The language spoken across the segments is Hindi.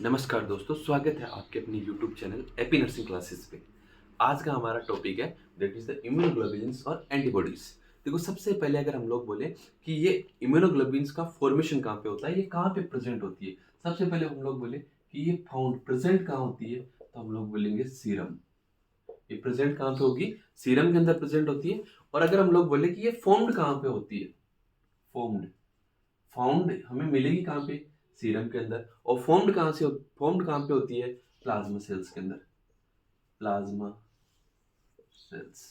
नमस्कार दोस्तों, स्वागत है आपके अपने YouTube channel AP nursing classes पे। आज का हमारा टॉपिक है दैट इज द इम्यूनोग्लोबुलिन्स और एंटीबॉडीज। देखो, सबसे पहले अगर हम लोग बोले कि ये इम्यूनोग्लोबुलिन्स का फॉर्मेशन कहाँ पे होता है, ये कहाँ पे प्रेजेंट होती है, सबसे पहले हम लोग बोले कि ये फाउंड प्रेजेंट कहाँ होती है, तो हम लोग बोलेंगे सीरम। ये प्रेजेंट कहाँ पे होगी, सीरम के अंदर प्रेजेंट होती है। और अगर हम लोग बोले कि ये फॉर्म्ड कहाँ पे होती है, फॉर्म्ड फाउंड हमें मिलेगी कहाँ पे, सीरम के अंदर। और फॉर्म्ड कहाँ पे होती है, प्लाज्मा सेल्स के अंदर। प्लाज्मा सेल्स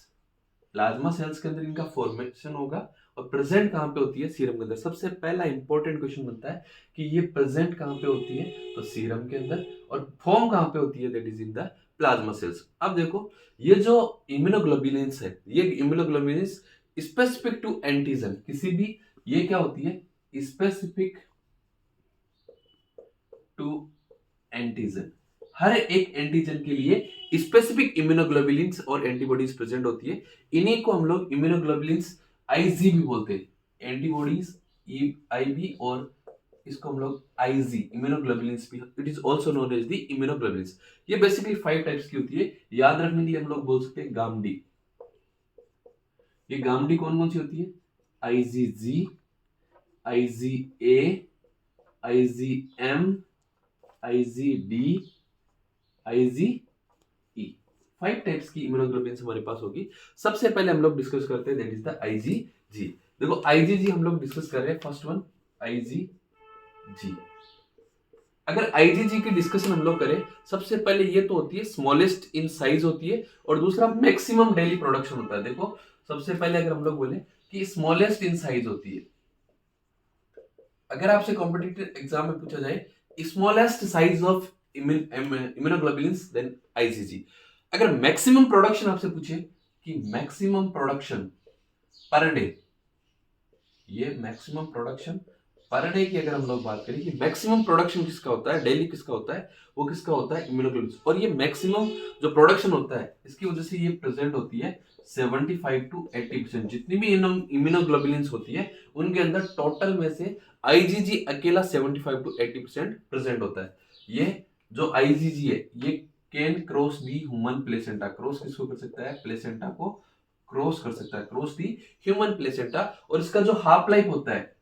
प्लाज्मा सेल्स के अंदर इनका फॉर्मेशन होगा। और प्रेजेंट कहाँ पे होती है, सीरम के अंदर। सबसे पहला इंपॉर्टेंट क्वेश्चन बनता है कि ये प्रेजेंट कहाँ पे होती है, तो सीरम के अंदर। और फॉर्म कहाँ पे होती है, that is in the plasma cells. अब देखो, ये जो इम्यूनोग्लोबुलिन्स है, ये इम्यूनोग्लोबुलिन्स स्पेसिफिक टू एंटीजन, किसी भी, ये क्या होती है, स्पेसिफिक टू एंटीजन। हर एक एंटीजन के लिए स्पेसिफिक इम्यूनोग्लोबुलिन्स और एंटीबॉडीज प्रेजेंट होती है। इन्हीं को हम लोग इम्यूनोग्लोबुलिन्स आईजी भी बोलते हैं, एंटीबॉडीज आईबी, और इसको हम लोग आईजी इम्यूनोग्लोबुलिन्स भी, it is also known as the immunoglobulins. ये बेसिकली 5 टाइप्स की होती है। याद रखने के लिए हम लोग बोल सकते हैं गामडी। ये गामडी कौन कौन सी होती है, IgG, IgA, IgM, IgD, IgE. 5 types की इम्यूनोग्लोबुलिन्स हमारे पास होगी। सबसे पहले हम लोग डिस्कस करते हैं दैट इज द आईजीजी। देखो, आईजीजी हम लोग डिस्कस कर रहे हैं। First one IgG. अगर आईजीजी की डिस्कशन हम लोग करें, सबसे पहले ये तो होती है स्मॉलेस्ट इन साइज होती है, और दूसरा मैक्सिमम डेली प्रोडक्शन होता है। देखो, सबसे पहले अगर हम लोग बोले कि स्मॉलेस्ट इन साइज होती है, अगर आपसे कॉम्पिटिटिव एग्जाम में पूछा जाए smallest size of immunoglobulins, then IgG. अगर मैक्सिमम प्रोडक्शन आपसे पूछे कि मैक्सिमम प्रोडक्शन पर डे, ये मैक्सिमम प्रोडक्शन पर डे की अगर हम लोग बात करें कि मैक्सिमम प्रोडक्शन किसका होता है, डेली किसका होता है, वो किसका होता है, इम्यूनोग्लोबुलिन्स। और ये मैक्सिमम जो प्रोडक्शन होता है, इसकी वजह से ये प्रेजेंट होती है 75 to 80%। जितनी भी इम्यूनोग्लोबुलिन्स होती है, उनके अंदर टोटल में से आईजीजी अकेला 75 to 80% प्रेजेंट होता है। ये जो आईजीजी है, ये can cross the human placenta. Cross किसको कर सकता है, प्लेसेंटा को क्रॉस कर सकता है, क्रॉस दी ह्यूमन प्लेसेंटा। और इसका जो हाफ लाइफ होता है,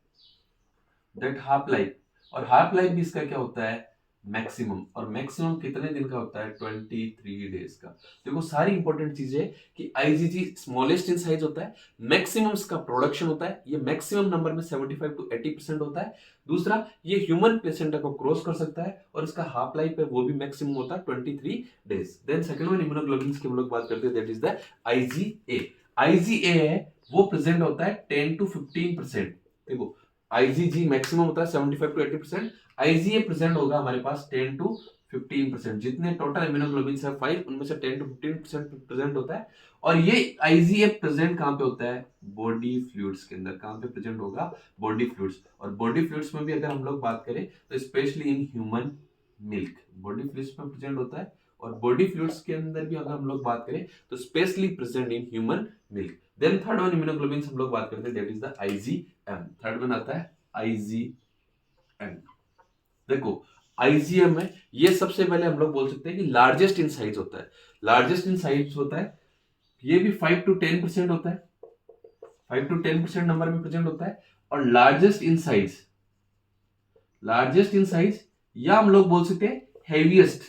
दैट हाफ लाइफ, और हाफ लाइफ भी इसका क्या होता है, मैक्सिमम। और मैक्सिमम कितने दिन का होता है, 23 डेज का। देखो, सारी इंपॉर्टेंट चीजें कि आईजीजी स्मॉलेस्ट इन साइज होता है, मैक्सिमम इसका प्रोडक्शन होता है, ये मैक्सिमम नंबर में 75 to 80% होता है। दूसरा, ये ह्यूमन प्लेसेंटा को क्रॉस कर सकता है, और इसका हाफ लाइफ है वो भी मैक्सिमम होता है 23 days. Then second one immunoglobulins की हम लोग बात करते हैं, that is the IgA. IgA है वो प्रेजेंट होता है 10 to 15%। देखो, आईजीजी मैक्सिमम होता है 75 to 80%, आईजीए प्रेजेंट होगा हमारे पास 10 to 15%। जितने टोटल इम्यूनोग्लोबुलिन्स है 5, उनमें से 10 to 15% प्रेजेंट होता है। और ये आईजीए प्रेजेंट कहाँ पे होता है, बॉडी फ्लूइड्स के अंदर। कहाँ पे प्रेजेंट होगा, बॉडी फ्लूइड्स। और बॉडी फ्लूइड्स में भी अगर हम लोग बात करें तो specially in human milk, body fluids में प्रेजेंट होता है। और बॉडी फ्लूइड्स के अंदर भी अगर हम लोग बात करें तो specially present in human milk. Then third one immunoglobulins हम लोग बात करते हैं, that is the IgM. Third one आता है आईजीएम। देखो, आईजीएम में ये सबसे पहले हम लोग बोल सकते हैं कि लार्जेस्ट इन साइज होता है। लार्जेस्ट इन साइज होता है, ये भी 5 to 10% होता है, 5 to 10% नंबर में प्रेजेंट होता है। और largest in size, largest in size, या हम लोग बोल सकते हैं हेवीएस्ट।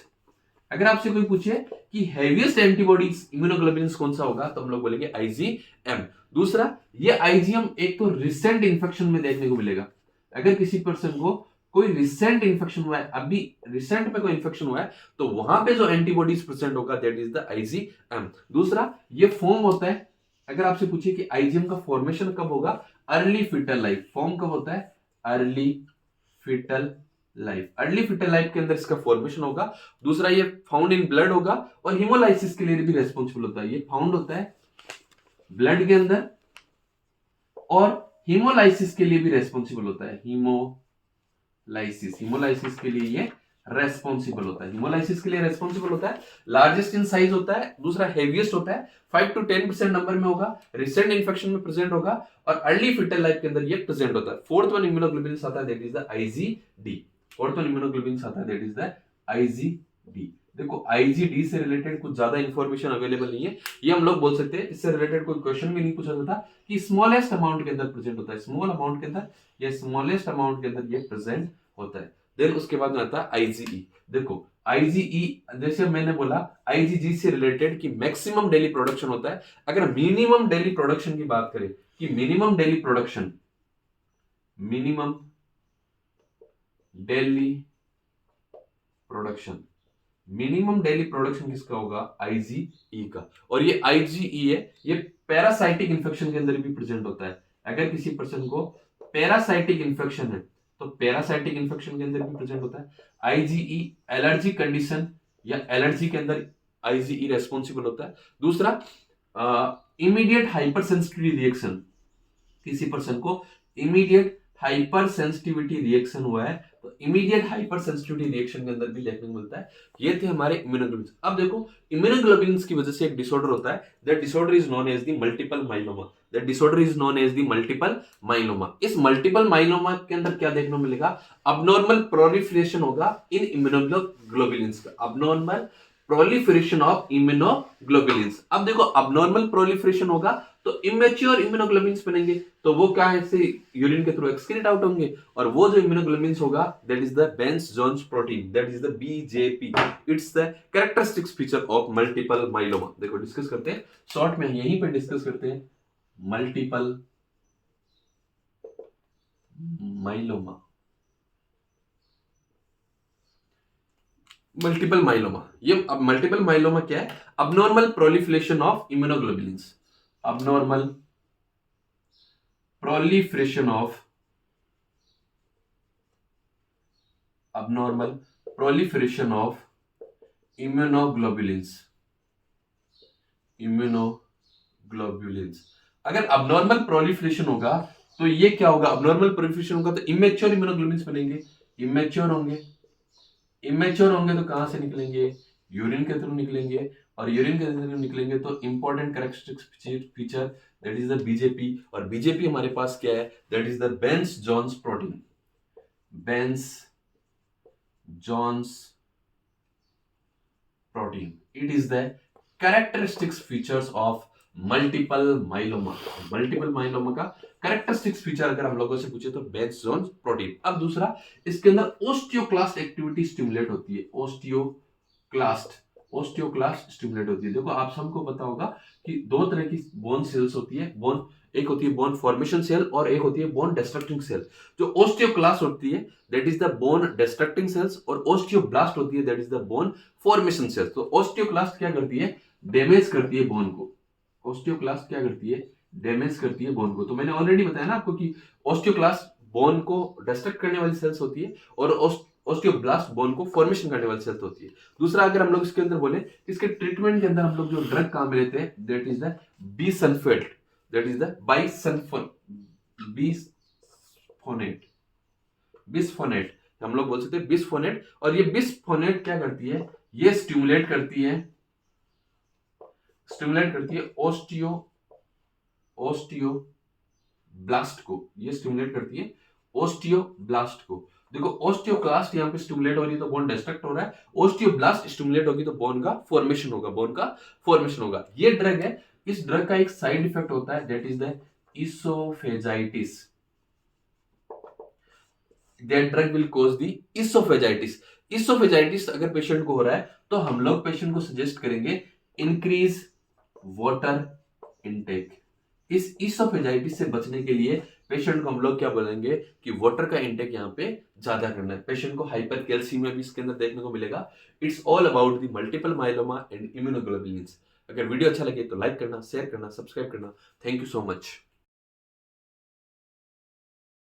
अगर आपसे कोई पूछे कि हेवीएस्ट एंटीबॉडीज इम्यूनोग्लोबुलिन्स कौन सा होगा, तो हम लोग बोलेंगे आईजीएम। दूसरा, ये आईजीएम एक तो रिसेंट इंफेक्शन में देखने को मिलेगा। अगर किसी पर्सन को कोई रिसेंट इंफेक्शन हुआ है, अभी रिसेंट में कोई इंफेक्शन हुआ है, तो वहां पे जो एंटीबॉडीज प्रेजेंट होगा, दैट इज द आईजीएम। दूसरा, ये फॉर्म होता है, अगर आपसे पूछे कि आईजीएम का फॉर्मेशन कब होगा, अर्ली फीटल लाइफ। फॉर्म कब होता है, early foetal life. Early foetal life के अंदर इसका फॉर्मेशन होगा। दूसरा, ये फाउंड इन ब्लड होगा, और हीमोलाइसिस के लिए भी रेस्पॉन्सिबल होता है। ये फाउंड होता है ब्लड के अंदर, और हीमोलाइसिस के लिए भी रेस्पॉन्सिबल होता है। हीमोलाइसिस के लिए ये रेस्पॉन्सिबल होता है, हीमोलाइसिस के लिए रेस्पॉन्सिबल होता है। लार्जेस्ट इन साइज होता है। दूसरा, हेवीएस्ट होता है, 5 to 10% नंबर में होगा, रिसेंट इंफेक्शन में प्रेजेंट होगा, और अर्ली फीटल लाइफ के अंदर ये प्रेजेंट होता है। फोर्थ वन इम्यूनोग्लोबुलिन्स आता है, that is the IgD. Fourth one immunoglobulins आता है, दैट इज द IgD। देखो IgD से रिलेटेड कुछ ज्यादा इंफॉर्मेशन अवेलेबल नहीं है, ये हम लोग बोल सकते हैं इससे रिलेटेड कोई क्वेश्चन भी नहीं पूछा जाता कि स्मॉलेस्ट अमाउंट के अंदर प्रेजेंट होता है, स्मॉल अमाउंट के अंदर या स्मॉलेस्ट अमाउंट के अंदर ये प्रेजेंट होता है। देन उसके बाद में आता है IgE। देखो IgE जैसे मैंने बोला IgG से रिलेटेड कि मैक्सिमम डेली प्रोडक्शन होता है। अगर मिनिमम डेली प्रोडक्शन की बात करें कि minimum daily production minimum daily production किसका होगा? IgE का। और ये IgE है, ये पैरासाइटिक इंफेक्शन के अंदर भी प्रेजेंट होता है। अगर किसी पर्सन को पैरासाइटिक इंफेक्शन है तो पैरासाइटिक इंफेक्शन के अंदर भी प्रेजेंट होता है। IgE एलर्जी कंडीशन या एलर्जी के अंदर IgE रेस्पॉन्सिबल होता है। दूसरा इमीडिएट हाइपर सेंसिटिविटी रिएक्शन, किसी पर्सन को इमीडिएट हाइपर सेंसिटिविटी रिएक्शन हुआ है तो इमीडिएट हाइपर सेंसिटिविटी रिएक्शन के अंदर भी देखने को मिलता है। ये थे हमारे इम्यूनोग्लोबुलिन्स। अब देखो इम्यूनोग्लोबुलिन्स की वजह से एक डिसऑर्डर होता है, that disorder is known as the multiple myeloma. That disorder is known as the multiple myeloma. इस मल्टीपल माइलोमा के अंदर क्या देखने को मिलेगा? अबनॉर्मल प्रोलिफरेशन होगा इन इम्यूनोग्लोबुलिन्स का, अबनॉर्मल प्रोलिफरेशन ऑफ इम्यूनोग्लोबुलिन्स। अब देखो अबनॉर्मल प्रोलिफरेशन होगा तो इमेच्योर इम्यूनोग्लोबुलिन्स बनेंगे, तो वो क्या है, से यूरिन के थ्रू एक्सक्रीट आउट होंगे, और वो जो इम्यूनोग्लोबुलिन्स होगा that is the Bence Jones protein, that is the BJP। It's the characteristics feature of multiple myeloma. देखो डिस्कस करते हैं शॉर्ट में, यहीं पे डिस्कस करते हैं मल्टीपल माइलोमा। मल्टीपल माइलोमा, ये अब मल्टीपल माइलोमा क्या है? Abnormal proliferation of immunoglobulins, abnormal proliferation of immunoglobulins. अगर अबनॉर्मल प्रोलिफरेशन होगा तो ये क्या होगा? अबनॉर्मल प्रोलिफरेशन होगा तो इमेच्योर इम्यूनोग्लोबुलिन्स बनेंगे, इमेच्योर होंगे तो कहां से निकलेंगे? यूरिन के थ्रू निकलेंगे, और यूरिन के थ्रू निकलेंगे तो important characteristics feature that is the BJP। और BJP हमारे पास क्या है? That is the Bence Jones protein, Bence Jones protein. It is the characteristics features of multiple myeloma. Multiple myeloma का कैरेक्टरिस्टिक्स फीचर अगर हम लोगों से पूछे तो बेंस जोन्स प्रोटीन। अब दूसरा, इसके अंदर ओस्टियोक्लास्ट एक्टिविटी स्टिमुलेट होती है, ओस्टियोक्लास्ट स्टिमुलेट होती है। देखो आप सबको पता होगा कि दो तरह की बोन सेल्स होती है, एक होती है बोन फॉर्मेशन सेल और एक होती है बोन डिस्ट्रक्टिंग सेल। जो ओस्टियोक्लास्ट होती है that is the bone destructing cells, और ओस्टियोब्लास्ट होती है that is the bone formation cells. तो ओस्टियोक्लास्ट क्या करती है? डैमेज करती है बोन को। ओस्टियोक्लास्ट क्या करती है? डैमेज करती है बोन को। तो मैंने ऑलरेडी बताया ना आपको कि ओस्टियोक्लास्ट बोन को डिस्ट्रक्ट करने वाली सेल्स होती है और ओस्टियोब्लास्ट बोन को फॉर्मेशन करने वाली सेल्स होती है। दूसरा, अगर हम लोग इसके अंदर बोले, इसके ट्रीटमेंट के अंदर हम लोग जो ड्रग काम में लेते हैं that is the bisulphate, that is the bisphosphonate, हम लोग बोल सकते हैं बिस्फोनेट। और ये बिस्फोनेट क्या करती है? ये स्टिमुलेट करती है ओस्टियोब्लास्ट को, ये स्टिमुलेट करती है ओस्टियोब्लास्ट को। देखो ओस्टियोक्लास्ट यहाँ पे स्टिमुलेट हो रही है तो बोन डिस्ट्रक्ट हो रहा है, ओस्टियोब्लास्ट स्टिमुलेट होगी तो बोन का फॉर्मेशन होगा, ये ड्रग है। इस ड्रग का एक साइड इफेक्ट होता है that is the oesophagitis. That drug will cause the oesophagitis अगर पेशेंट को हो रहा है तो हम लोग पेशेंट को सजेस्ट करेंगे इंक्रीज वाटर इनटेक। इस इसोफेजाइटिस से बचने के लिए पेशेंट को हम लोग क्या बोलेंगे कि वाटर का इंटेक यहाँ पे ज्यादा करना है। पेशेंट को हाइपर कैल्सीमिया भी इसके अंदर देखने को मिलेगा। It's all about the multiple myeloma and immunoglobulins. अगर वीडियो अच्छा लगे तो लाइक करना, शेयर करना, सब्सक्राइब करना। Thank you so much.